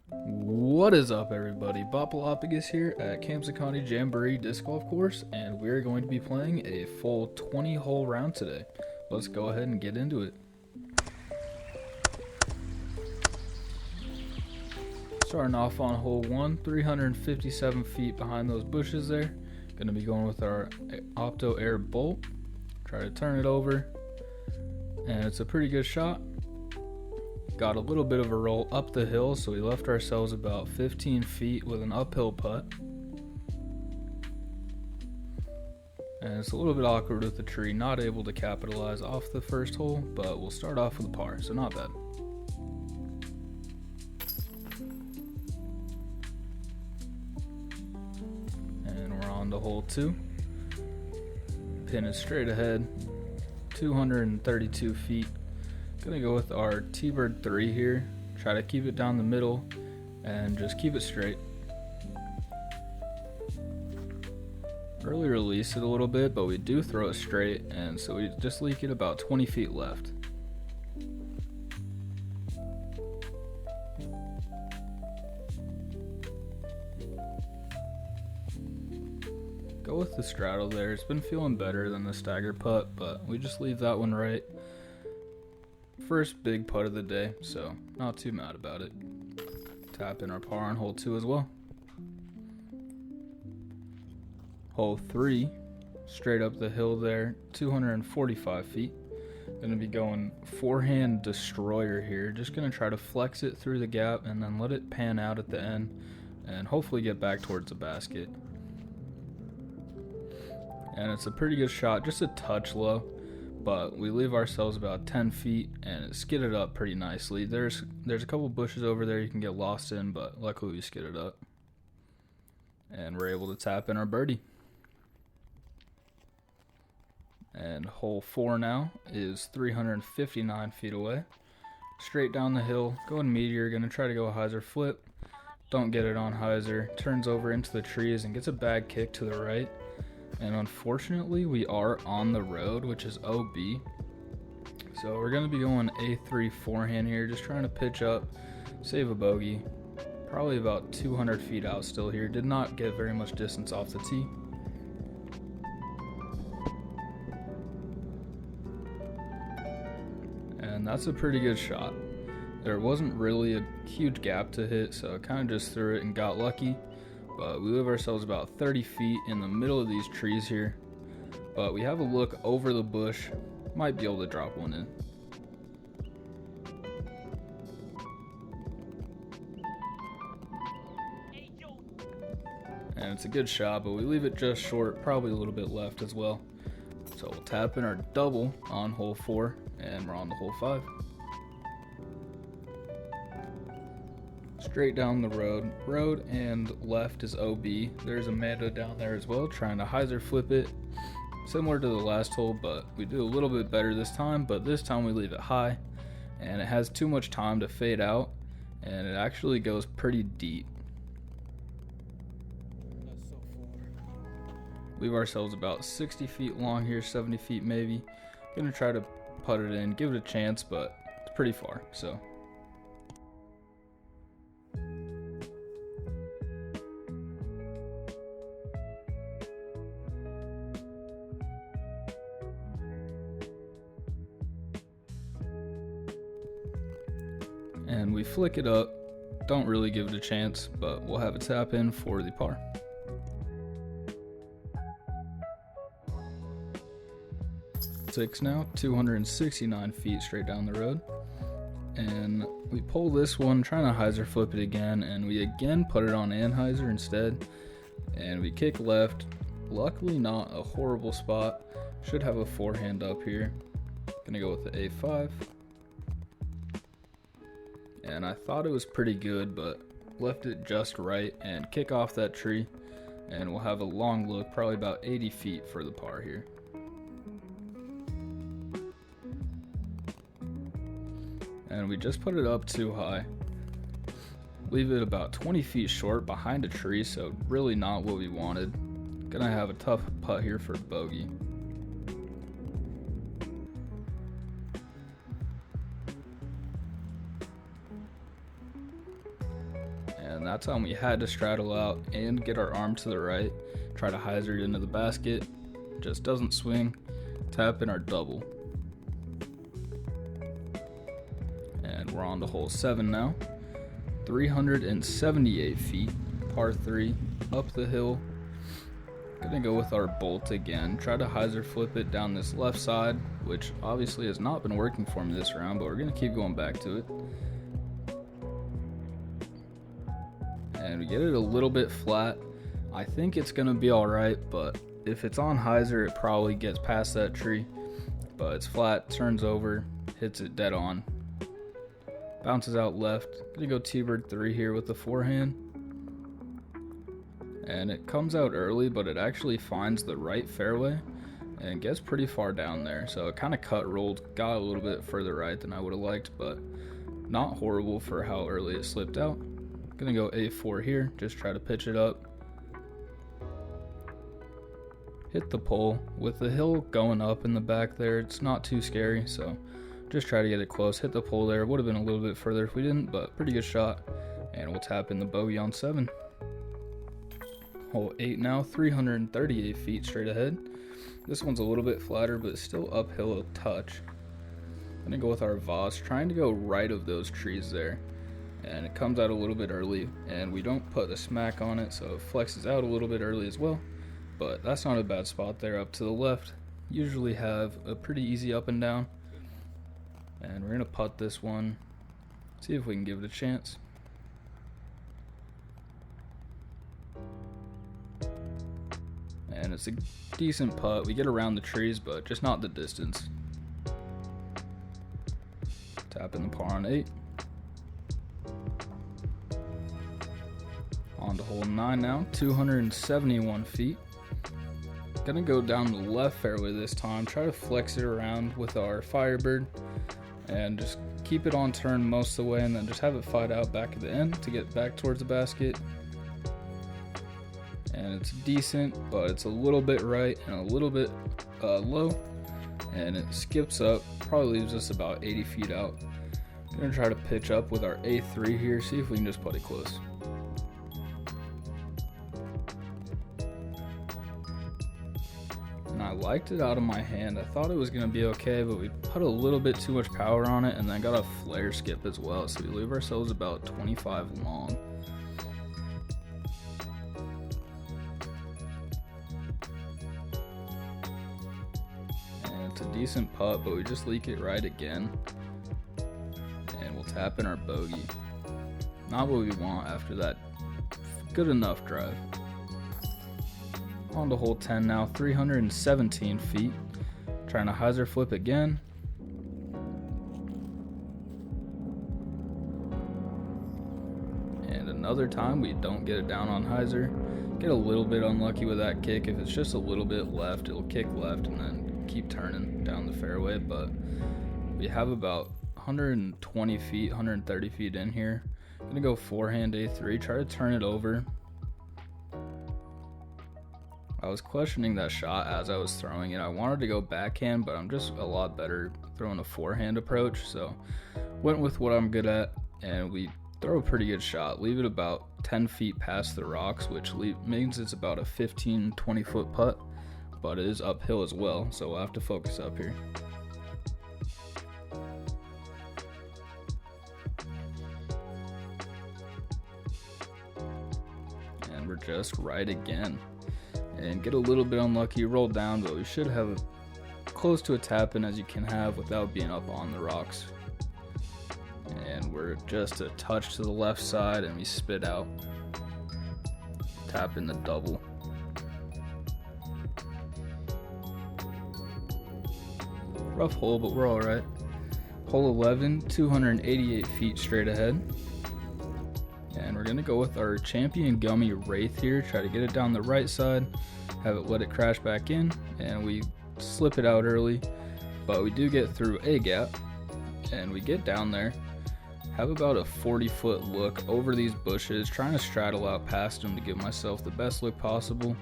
What is up, everybody? Bopalopagus here at Camp Sekani Jamboree Disc Golf Course, and we're going to be playing a full 20-hole round today. Let's go ahead and get into it. Starting off on hole 1, 357 feet behind those bushes there. Going to be going with our Opto Air Bolt. Try to turn it over, and it's a pretty good shot. Got a little bit of a roll up the hill, so we left ourselves about 15 feet with an uphill putt. And it's a little bit awkward with the tree, not able to capitalize off the first hole, but we'll start off with a par, so not bad. And we're on to hole 2. Pin is straight ahead, 232 feet. Gonna go with our T-Bird 3 here. Try to keep it down the middle and just keep it straight. Early release it a little bit, but we do throw it straight, and so we just leak it about 20 feet left. Go with the straddle there. It's been feeling better than the stagger putt, but we just leave that one right. First big putt of the day, so not too mad about it. Tap in our par on hole 2 as well. Hole 3, straight up the hill there, 245 feet. Gonna be going forehand destroyer here. Just gonna try to flex it through the gap and then let it pan out at the end and hopefully get back towards the basket. And it's a pretty good shot, just a touch low, but we leave ourselves about 10 feet and it skidded up pretty nicely. There's a couple bushes over there you can get lost in, but luckily we skidded up. And we're able to tap in our birdie. And hole 4 now is 359 feet away. Straight down the hill, going meteor, gonna try to go a hyzer flip. Don't get it on hyzer, turns over into the trees and gets a bad kick to the right. And unfortunately, we are on the road, which is OB. So we're going to be going A3 forehand here, just trying to pitch up, save a bogey. Probably about 200 feet out still here. Did not get very much distance off the tee. And that's a pretty good shot. There wasn't really a huge gap to hit, so I kind of just threw it and got lucky. But we leave ourselves about 30 feet in the middle of these trees here. But we have a look over the bush. Might be able to drop one in. And it's a good shot, but we leave it just short, probably a little bit left as well. So we'll tap in our double on hole 4, and we're on to hole 5. Straight down the road and left is OB. There's Amanda down there as well, trying to hyzer flip it. Similar to the last hole, but we do a little bit better this time, but this time we leave it high, and it has too much time to fade out, and it actually goes pretty deep. Leave ourselves about 60 feet long here, 70 feet maybe. Gonna try to putt it in, give it a chance, but it's pretty far, so. And we flick it up, don't really give it a chance, but we'll have a tap in for the par. Six now, 269 feet straight down the road. And we pull this one, trying to hyzer flip it again, and we again put it on anhyzer instead. And we kick left, luckily not a horrible spot. Should have a forehand up here. Gonna go with the A5. And I thought it was pretty good, but left it just right and kick off that tree, and we'll have a long look, probably about 80 feet for the par here. And we just put it up too high. Leave it about 20 feet short behind a tree, so really not what we wanted. Gonna have a tough putt here for bogey. that time we had to straddle out and get our arm to the right, try to hyzer it into the basket, just doesn't swing, tap in our double. And we're on to hole 7 now. 378 feet, par 3, up the hill. Gonna go with our bolt again, try to hyzer flip it down this left side, which obviously has not been working for me this round, but we're gonna keep going back to it. And we get it a little bit flat. I think it's gonna be alright, but if it's on hyzer, it probably gets past that tree. But it's flat, turns over, hits it dead on. Bounces out left. Gonna go T-bird 3 here with the forehand. And it comes out early, but it actually finds the right fairway and gets pretty far down there. So it kind of cut rolled, got a little bit further right than I would have liked, but not horrible for how early it slipped out. Gonna go A4 here, just try to pitch it up. Hit the pole. With the hill going up in the back there, it's not too scary, so just try to get it close. Hit the pole there. Would have been a little bit further if we didn't, but pretty good shot. And we'll tap in the bogey on 7. Hole 8 now, 338 feet straight ahead. This one's a little bit flatter, but still uphill a touch. Gonna go with our Voss, trying to go right of those trees there. And it comes out a little bit early, and we don't put the smack on it, so it flexes out a little bit early as well. But that's not a bad spot there up to the left. Usually have a pretty easy up and down. And we're gonna putt this one, see if we can give it a chance. And it's a decent putt. We get around the trees, but just not the distance. Tap in the par on 8. On to hole 9 now, 271 feet. Gonna go down the left fairway this time, try to flex it around with our Firebird and just keep it on turn most of the way, and then just have it fight out back at the end to get back towards the basket. And it's decent, but it's a little bit right and a little bit low, and it skips up, probably leaves us about 80 feet out. Gonna try to pitch up with our A3 here, see if we can just put it close. And I liked it out of my hand. I thought it was gonna be okay, but we put a little bit too much power on it, and then got a flare skip as well, so we leave ourselves about 25 long. It's a decent putt, but we just leak it right again, and we'll tap in our bogey. Not what we want after that good enough drive. On to hole 10 now, 317 feet. Trying to hyzer flip again. And another time we don't get it down on hyzer. Get a little bit unlucky with that kick. If it's just a little bit left, it'll kick left and then keep turning down the fairway, but we have about 120 feet, 130 feet in here. I'm gonna go forehand A3, try to turn it over. I was questioning that shot as I was throwing it. I wanted to go backhand, but I'm just a lot better throwing a forehand approach, so went with what I'm good at, and we throw a pretty good shot. Leave it about 10 feet past the rocks, which means it's about a 15-20 foot putt. But it is uphill as well, so we'll have to focus up here. And we're just right again. And get a little bit unlucky, roll down, but we should have close to a tap in as you can have without being up on the rocks. And we're just a touch to the left side, and we spit out. Tap in the double. Rough hole, but we're alright. Hole 11, 288 feet straight ahead. And we're going to go with our Champion Gummy Wraith here. Try to get it down the right side. Have it let it crash back in. And we slip it out early. But we do get through a gap. And we get down there. Have about a 40-foot look over these bushes. Trying to straddle out past them to give myself the best look possible.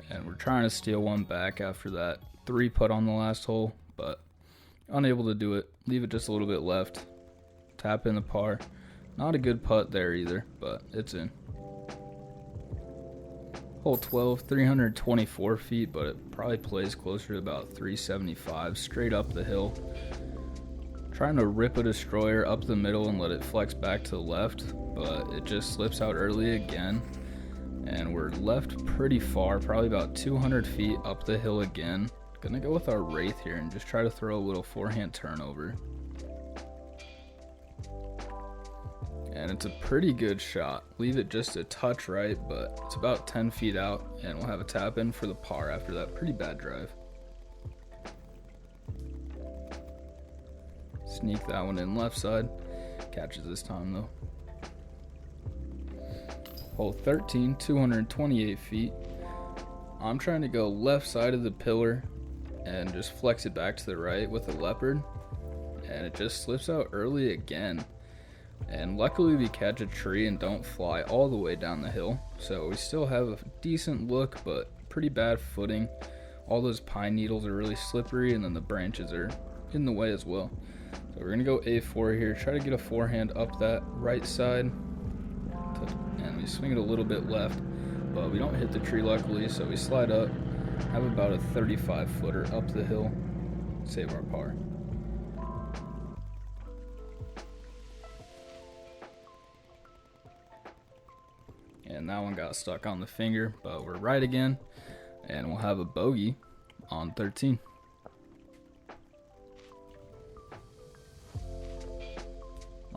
And we're trying to steal one back after that 3 putt on the last hole, but Unable to do it. Leave it just a little bit left. Tap in the par. Not a good putt there either, but it's in. Hole 12, 324 feet, but it probably plays closer to about 375 straight up the hill. Trying to rip a destroyer up the middle and let it flex back to the left, but it just slips out early again. And we're left pretty far, probably about 200 feet up the hill again. Gonna go with our Wraith here and just try to throw a little forehand turnover. And it's a pretty good shot. Leave it just a touch right, but it's about 10 feet out, and we'll have a tap in for the par after that pretty bad drive. Sneak that one in left side. Catches this time though. Hole 13, 228 feet. I'm trying to go left side of the pillar and just flex it back to the right with a leopard, and it just slips out early again. And luckily we catch a tree and don't fly all the way down the hill, so we still have a decent look, but pretty bad footing. All those pine needles are really slippery, and then the branches are in the way as well. So we're gonna go A4 here, try to get a forehand up that right side, and we swing it a little bit left, but we don't hit the tree luckily, so we slide up, have about a 35 footer up the hill, save our par. And that one got stuck on the finger, but we're right again, and we'll have a bogey on 13.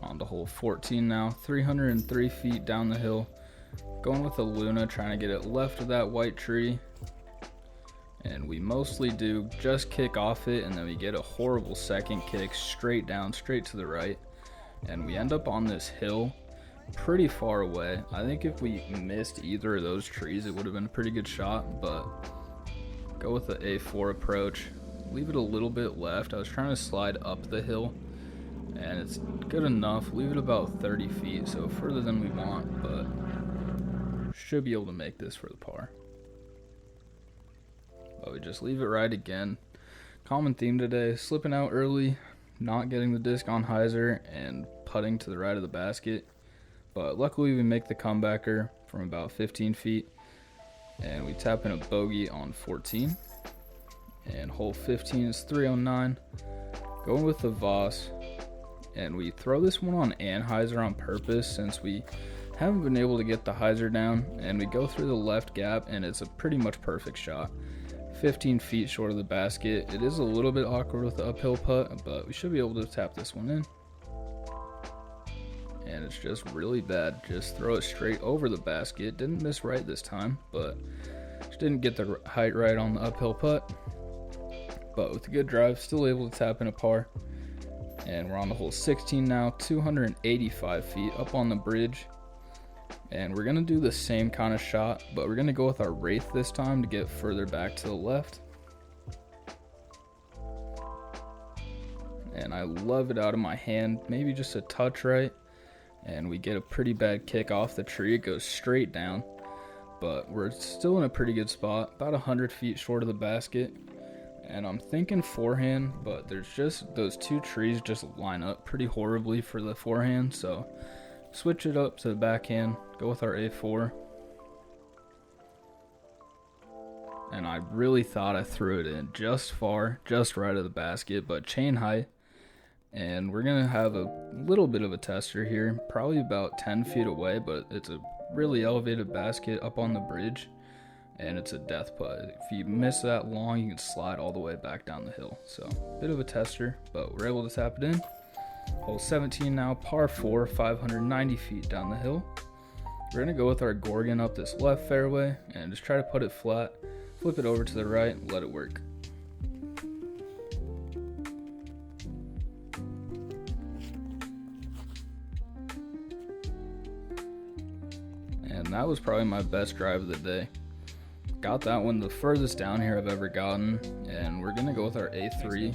On to hole 14 now, 303 feet down the hill. Going with a Luna, trying to get it left of that white tree. And we mostly do just kick off it, and then we get a horrible second kick straight down, straight to the right. And we end up on this hill pretty far away. I think if we missed either of those trees, it would have been a pretty good shot, but go with the A4 approach. Leave it a little bit left. I was trying to slide up the hill, and it's good enough. Leave it about 30 feet, so further than we want, but should be able to make this for the par. But we just leave it right again. Common theme today, slipping out early, not getting the disc on hyzer, and putting to the right of the basket. But luckily we make the comebacker from about 15 feet, and we tap in a bogey on 14. And hole 15 is 309. Going with the Voss, and we throw this one on anhyzer on purpose since we haven't been able to get the hyzer down, and we go through the left gap, and it's a pretty much perfect shot. 15 feet short of the basket. It is a little bit awkward with the uphill putt, but we should be able to tap this one in. And it's just really bad. Just throw it straight over the basket. Didn't miss right this time, but just didn't get the height right on the uphill putt. But with a good drive, still able to tap in a par. And we're on the hole 16 now, 285 feet up on the bridge. And we're gonna do the same kind of shot, but we're gonna go with our Wraith this time to get further back to the left. And I love it out of my hand, maybe just a touch right. And we get a pretty bad kick off the tree. It goes straight down, but we're still in a pretty good spot, about 100 feet short of the basket. And I'm thinking forehand, but there's just those two trees just line up pretty horribly for the forehand, so switch it up to the backhand, go with our A4. And I really thought I threw it in just far, just right of the basket, but chain height. And we're gonna have a little bit of a tester here, probably about 10 feet away, but it's a really elevated basket up on the bridge, and it's a death putt. If you miss that long, you can slide all the way back down the hill. So bit of a tester, but we're able to tap it in. Hole 17 now, par 4, 590 feet down the hill. We're gonna go with our Gorgon up this left fairway and just try to put it flat, flip it over to the right, and let it work. And that was probably my best drive of the day. Got that one the furthest down here I've ever gotten, and we're gonna go with our A3.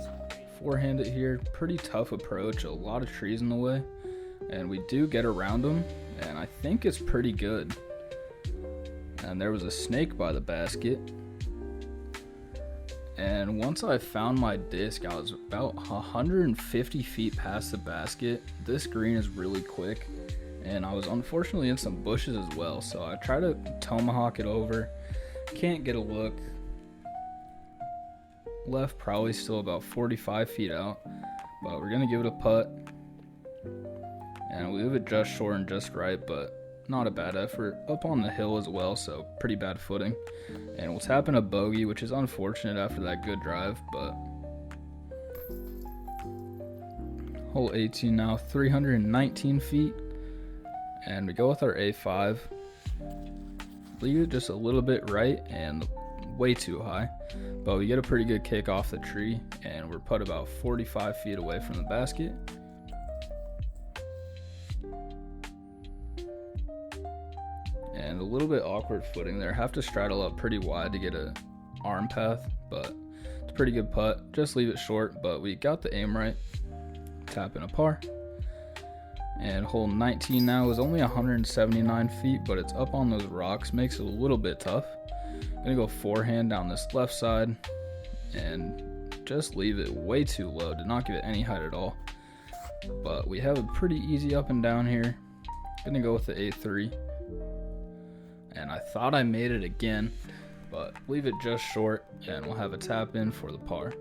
Forehand it here, pretty tough approach, a lot of trees in the way, and we do get around them, and I think it's pretty good. And there was a snake by the basket, And once I found my disc, I was about 150 feet past the basket. This green is really quick, and I was unfortunately in some bushes as well, so I try to tomahawk it over. Can't get a look. Left probably still about 45 feet out, but we're gonna give it a putt, and we leave it just short and just right, but not a bad effort. Up on the hill as well, so pretty bad footing, and we'll tap in a bogey, which is unfortunate after that good drive. But hole 18 now, 319 feet, and we go with our A5. Leave it just a little bit right and way too high, but we get a pretty good kick off the tree, and we're put about 45 feet away from the basket. And a little bit awkward footing there. Have to straddle up pretty wide to get a arm path, but it's a pretty good putt. Just leave it short, but we got the aim right. Tap in a par. And hole 19 now is only 179 feet, but it's up on those rocks, makes it a little bit tough. Gonna go forehand down this left side and just leave it way too low. Did not give it any height at all. But we have a pretty easy up and down here. Gonna go with the A3. And I thought I made it again, but leave it just short, and we'll have a tap in for the par.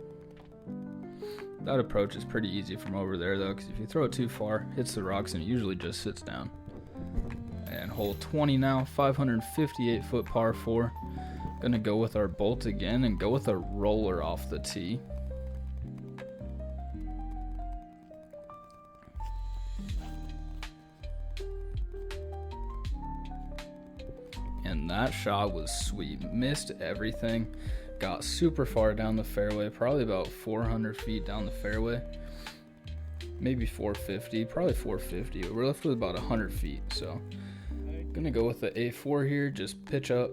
That approach is pretty easy from over there though, because if you throw it too far, hits the rocks and it usually just sits down. And hole 20 now, 558 foot par 4. Gonna go with our bolt again and go with a roller off the tee. And that shot was sweet. Missed everything. Got super far down the fairway, probably about 400 feet down the fairway. Maybe 450, probably 450. We're left with about 100 feet, so gonna go with the A4 here, just pitch up.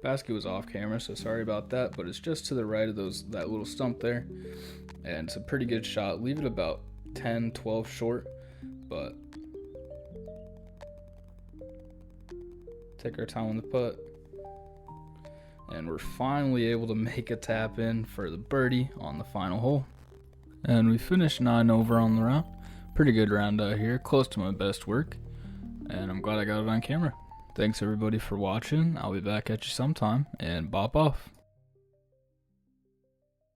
Basket was off camera, so sorry about that, but it's just to the right of that little stump there. And it's a pretty good shot. Leave it about 10, 12 short, but take our time on the putt. And we're finally able to make a tap in for the birdie on the final hole. And we finished 9 over on the round. Pretty good round out here, close to my best work. And I'm glad I got it on camera. Thanks everybody for watching. I'll be back at you sometime, and bop off.